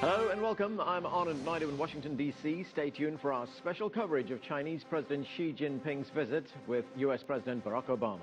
Hello and welcome. I'm Anand Naidu in Washington, D.C. Stay tuned for our special coverage of Chinese President Xi Jinping's visit with U.S. President Barack Obama.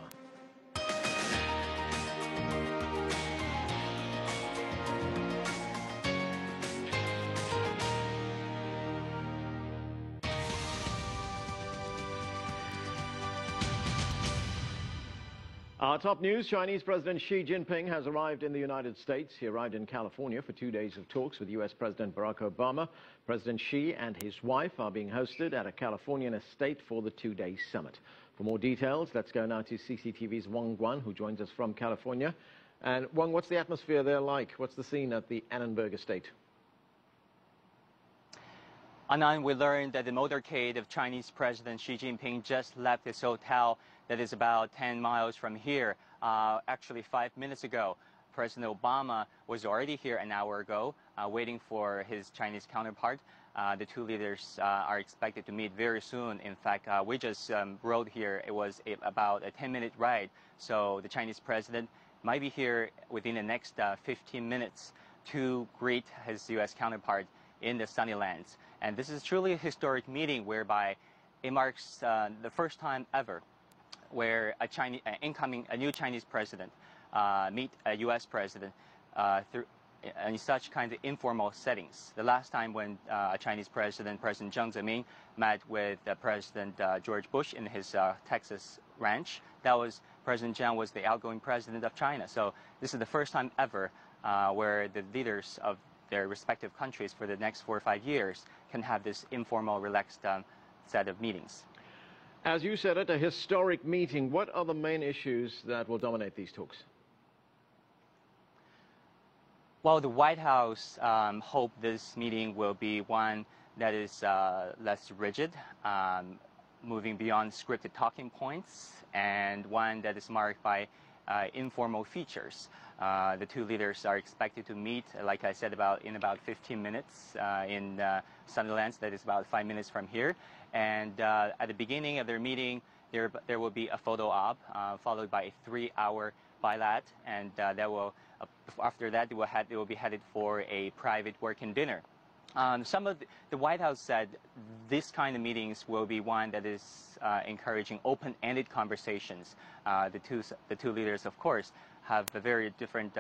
Our top news, Chinese President Xi Jinping has arrived in the United States. He arrived in California for 2 days of talks with U.S. President Barack Obama. President Xi and his wife are being hosted at a Californian estate for the 2-day summit. For more details, let's go now to CCTV's Wang Guan, who joins us from California. And Wang, what's the atmosphere there like? What's the scene at the Annenberg estate? Anand, we learned that the motorcade of Chinese President Xi Jinping just left his hotel that is about 10 miles from here. Actually, 5 minutes ago, President Obama was already here an hour ago, waiting for his Chinese counterpart. The two leaders are expected to meet very soon. In fact, we just rode here. It was about a 10-minute ride. So the Chinese president might be here within the next 15 minutes to greet his U.S. counterpart in the sunny lands. And this is truly a historic meeting whereby it marks the first time ever where a new Chinese president meet a U.S. president in such kind of informal settings. The last time when a Chinese president, President Jiang Zemin, met with President George Bush in his Texas ranch, President Jiang was the outgoing president of China. So this is the first time ever where the leaders of their respective countries for the next 4 or 5 years can have this informal, relaxed set of meetings. As you said, at a historic meeting, what are the main issues that will dominate these talks? Well, the White House hopes this meeting will be one that is less rigid, moving beyond scripted talking points, and one that is marked by informal features. The two leaders are expected to meet, like I said, in about 15 minutes in Sunnylands, that is about 5 minutes from here. And at the beginning of their meeting, there will be a photo op, followed by a 3-hour bilat, and after that, they will be headed for a private working dinner. The White House said this kind of meetings will be one that is encouraging open-ended conversations. The two leaders, of course, have very different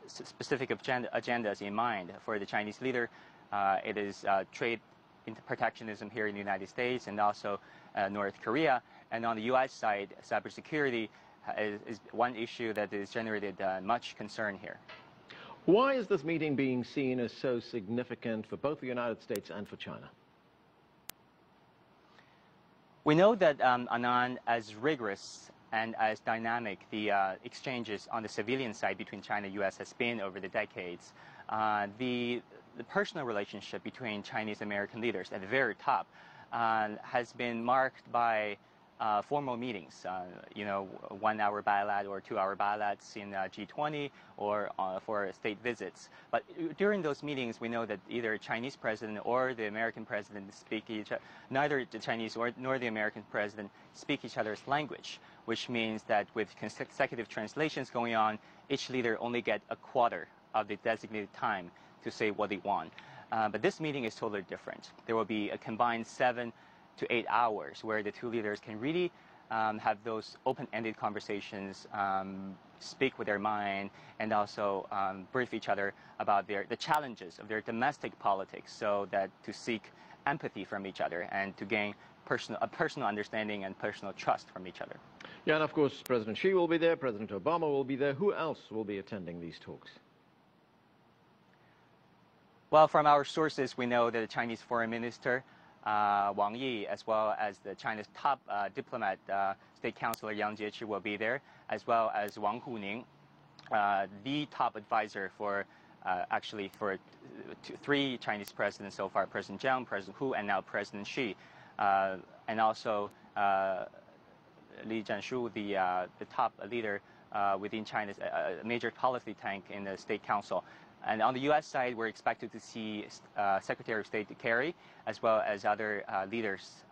specific agendas in mind. For the Chinese leader, it is trade protectionism here in the United States and also North Korea. And on the U.S. side, cybersecurity is one issue that is generated much concern here. Why is this meeting being seen as so significant for both the United States and for China? We know that, Anand, as rigorous and as dynamic the exchanges on the civilian side between China and U.S. has been over the decades, the personal relationship between Chinese American leaders at the very top has been marked by formal meetings, 1-hour bilat or 2-hour bilats in G20 or for state visits. But during those meetings, we know that either Chinese president or the American president neither the Chinese nor the American president speak each other's language, which means that with consecutive translations going on, each leader only get a quarter of the designated time to say what they want. But this meeting is totally different. There will be a combined 7 to 8 hours where the two leaders can really have those open-ended conversations, speak with their mind, and also brief each other about the challenges of their domestic politics, so that to seek empathy from each other and to gain a personal understanding and personal trust from each other. Yeah, and of course, President Xi will be there, President Obama will be there. Who else will be attending these talks? Well, from our sources, we know that the Chinese Foreign Minister, Wang Yi, as well as China's top diplomat, State Councilor Yang Jiechi will be there, as well as Wang Huning, the top advisor for three Chinese presidents so far: President Jiang, President Hu, and now President Xi, and also Li Zhanshu, the top leader within China's major policy tank in the State Council. And on the U.S. side, we're expected to see Secretary of State Kerry, as well as other leaders